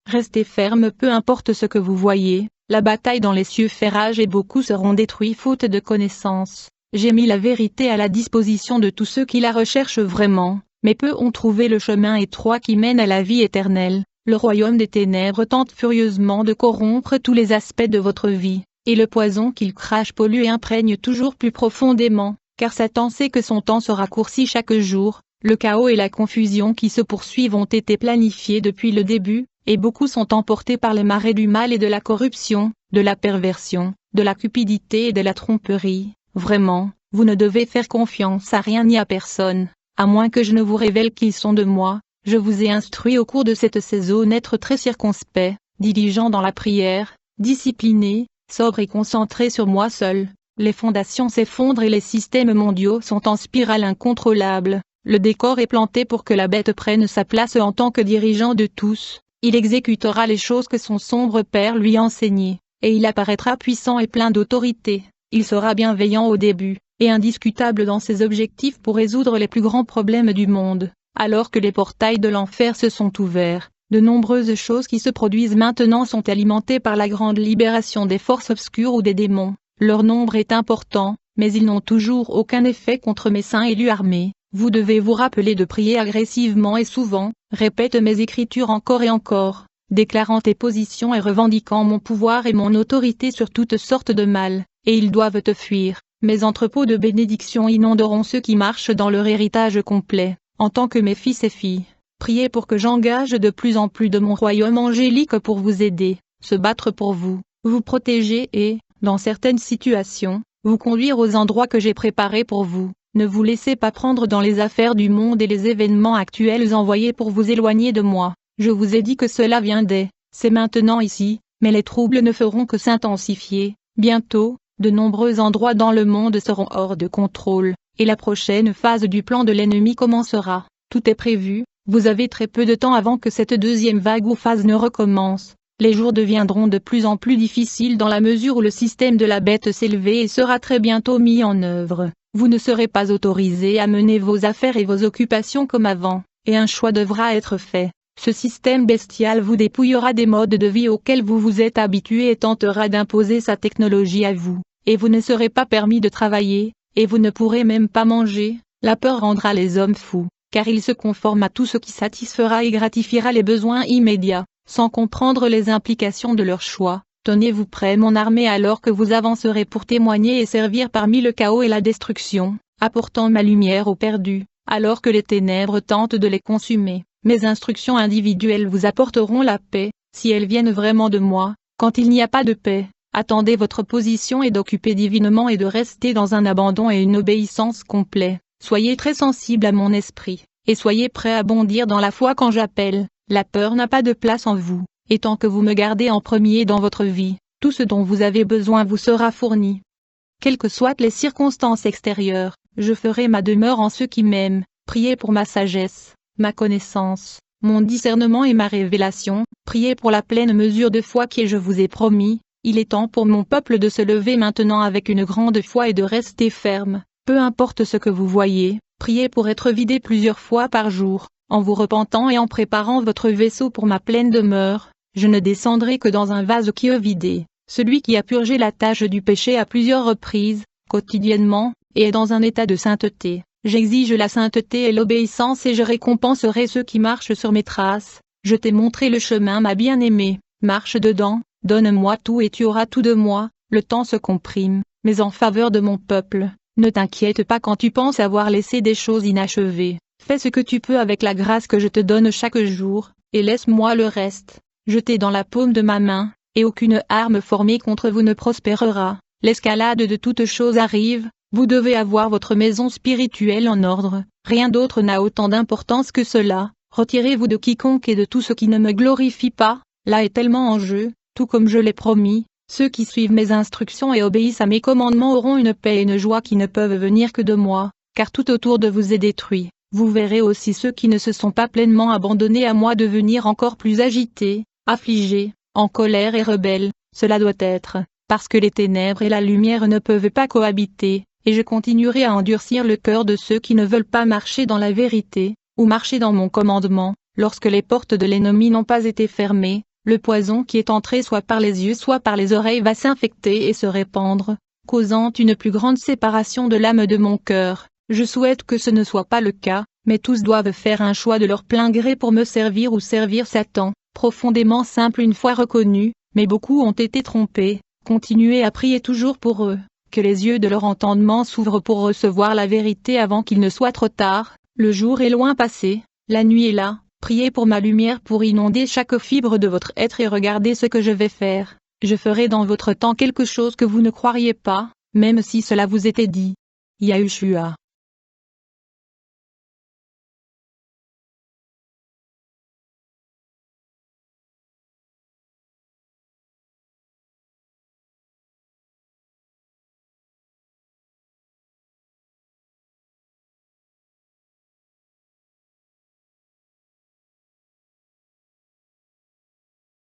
Restez ferme peu importe ce que vous voyez, la bataille dans les cieux fait rage et beaucoup seront détruits faute de connaissance. J'ai mis la vérité à la disposition de tous ceux qui la recherchent vraiment, mais peu ont trouvé le chemin étroit qui mène à la vie éternelle. Le royaume des ténèbres tente furieusement de corrompre tous les aspects de votre vie, et le poison qu'il crache pollue et imprègne toujours plus profondément, car Satan sait que son temps se raccourcit chaque jour. Le chaos et la confusion qui se poursuivent ont été planifiés depuis le début, et beaucoup sont emportés par les marées du mal et de la corruption, de la perversion, de la cupidité et de la tromperie. Vraiment, vous ne devez faire confiance à rien ni à personne, à moins que je ne vous révèle qu'ils sont de moi. Je vous ai instruit au cours de cette saison d'être très circonspect, diligent dans la prière, discipliné, sobre et concentré sur moi seul. Les fondations s'effondrent et les systèmes mondiaux sont en spirale incontrôlable. Le décor est planté pour que la bête prenne sa place en tant que dirigeant de tous. Il exécutera les choses que son sombre père lui a enseignées, et il apparaîtra puissant et plein d'autorité. Il sera bienveillant au début, et indiscutable dans ses objectifs pour résoudre les plus grands problèmes du monde. Alors que les portails de l'enfer se sont ouverts, de nombreuses choses qui se produisent maintenant sont alimentées par la grande libération des forces obscures ou des démons. Leur nombre est important, mais ils n'ont toujours aucun effet contre mes saints élus armés. Vous devez vous rappeler de prier agressivement et souvent, répète mes écritures encore et encore, déclarant tes positions et revendiquant mon pouvoir et mon autorité sur toutes sortes de mal, et ils doivent te fuir. Mes entrepôts de bénédictions inonderont ceux qui marchent dans leur héritage complet. En tant que mes fils et filles, priez pour que j'engage de plus en plus de mon royaume angélique pour vous aider, se battre pour vous, vous protéger et, dans certaines situations, vous conduire aux endroits que j'ai préparés pour vous. Ne vous laissez pas prendre dans les affaires du monde et les événements actuels envoyés pour vous éloigner de moi. Je vous ai dit que cela viendrait, c'est maintenant ici, mais les troubles ne feront que s'intensifier. Bientôt, de nombreux endroits dans le monde seront hors de contrôle. Et la prochaine phase du plan de l'ennemi commencera. Tout est prévu, vous avez très peu de temps avant que cette deuxième vague ou phase ne recommence. Les jours deviendront de plus en plus difficiles dans la mesure où le système de la bête s'élève et sera très bientôt mis en œuvre. Vous ne serez pas autorisé à mener vos affaires et vos occupations comme avant, et un choix devra être fait. Ce système bestial vous dépouillera des modes de vie auxquels vous vous êtes habitué et tentera d'imposer sa technologie à vous, et vous ne serez pas permis de travailler. Et vous ne pourrez même pas manger. La peur rendra les hommes fous, car ils se conforment à tout ce qui satisfera et gratifiera les besoins immédiats, sans comprendre les implications de leur choix. Tenez-vous prêt mon armée alors que vous avancerez pour témoigner et servir parmi le chaos et la destruction, apportant ma lumière aux perdus, alors que les ténèbres tentent de les consumer. Mes instructions individuelles vous apporteront la paix, si elles viennent vraiment de moi. Quand il n'y a pas de paix, attendez votre position et d'occuper divinement et de rester dans un abandon et une obéissance complets. Soyez très sensible à mon esprit, et soyez prêt à bondir dans la foi quand j'appelle. La peur n'a pas de place en vous, et tant que vous me gardez en premier dans votre vie, tout ce dont vous avez besoin vous sera fourni. Quelles que soient les circonstances extérieures, je ferai ma demeure en ceux qui m'aiment. Priez pour ma sagesse, ma connaissance, mon discernement et ma révélation. Priez pour la pleine mesure de foi que je vous ai promis. Il est temps pour mon peuple de se lever maintenant avec une grande foi et de rester ferme, peu importe ce que vous voyez. Priez pour être vidé plusieurs fois par jour, en vous repentant et en préparant votre vaisseau pour ma pleine demeure. Je ne descendrai que dans un vase qui est vidé. Celui qui a purgé la tache du péché à plusieurs reprises, quotidiennement, et est dans un état de sainteté. J'exige la sainteté et l'obéissance et je récompenserai ceux qui marchent sur mes traces. Je t'ai montré le chemin ma bien-aimée, marche dedans. Donne-moi tout et tu auras tout de moi. Le temps se comprime, mais en faveur de mon peuple, ne t'inquiète pas quand tu penses avoir laissé des choses inachevées. Fais ce que tu peux avec la grâce que je te donne chaque jour, et laisse-moi le reste. Jetez dans la paume de ma main, et aucune arme formée contre vous ne prospérera. L'escalade de toutes choses arrive, vous devez avoir votre maison spirituelle en ordre, rien d'autre n'a autant d'importance que cela. Retirez-vous de quiconque et de tout ce qui ne me glorifie pas, là est tellement en jeu. Tout comme je l'ai promis, ceux qui suivent mes instructions et obéissent à mes commandements auront une paix et une joie qui ne peuvent venir que de moi, car tout autour de vous est détruit. Vous verrez aussi ceux qui ne se sont pas pleinement abandonnés à moi devenir encore plus agités, affligés, en colère et rebelles. Cela doit être, parce que les ténèbres et la lumière ne peuvent pas cohabiter, et je continuerai à endurcir le cœur de ceux qui ne veulent pas marcher dans la vérité, ou marcher dans mon commandement, lorsque les portes de l'ennemi n'ont pas été fermées. le poison qui est entré soit par les yeux soit par les oreilles va s'infecter et se répandre, causant une plus grande séparation de l'âme de mon cœur. Je souhaite que ce ne soit pas le cas, mais tous doivent faire un choix de leur plein gré pour me servir ou servir Satan, profondément simple une fois reconnu, mais beaucoup ont été trompés. Continuez à prier toujours pour eux, que les yeux de leur entendement s'ouvrent pour recevoir la vérité avant qu'il ne soit trop tard. Le jour est loin passé, la nuit est là, priez pour ma lumière pour inonder chaque fibre de votre être et regardez ce que je vais faire. Je ferai dans votre temps quelque chose que vous ne croiriez pas, même si cela vous était dit. Yahushua.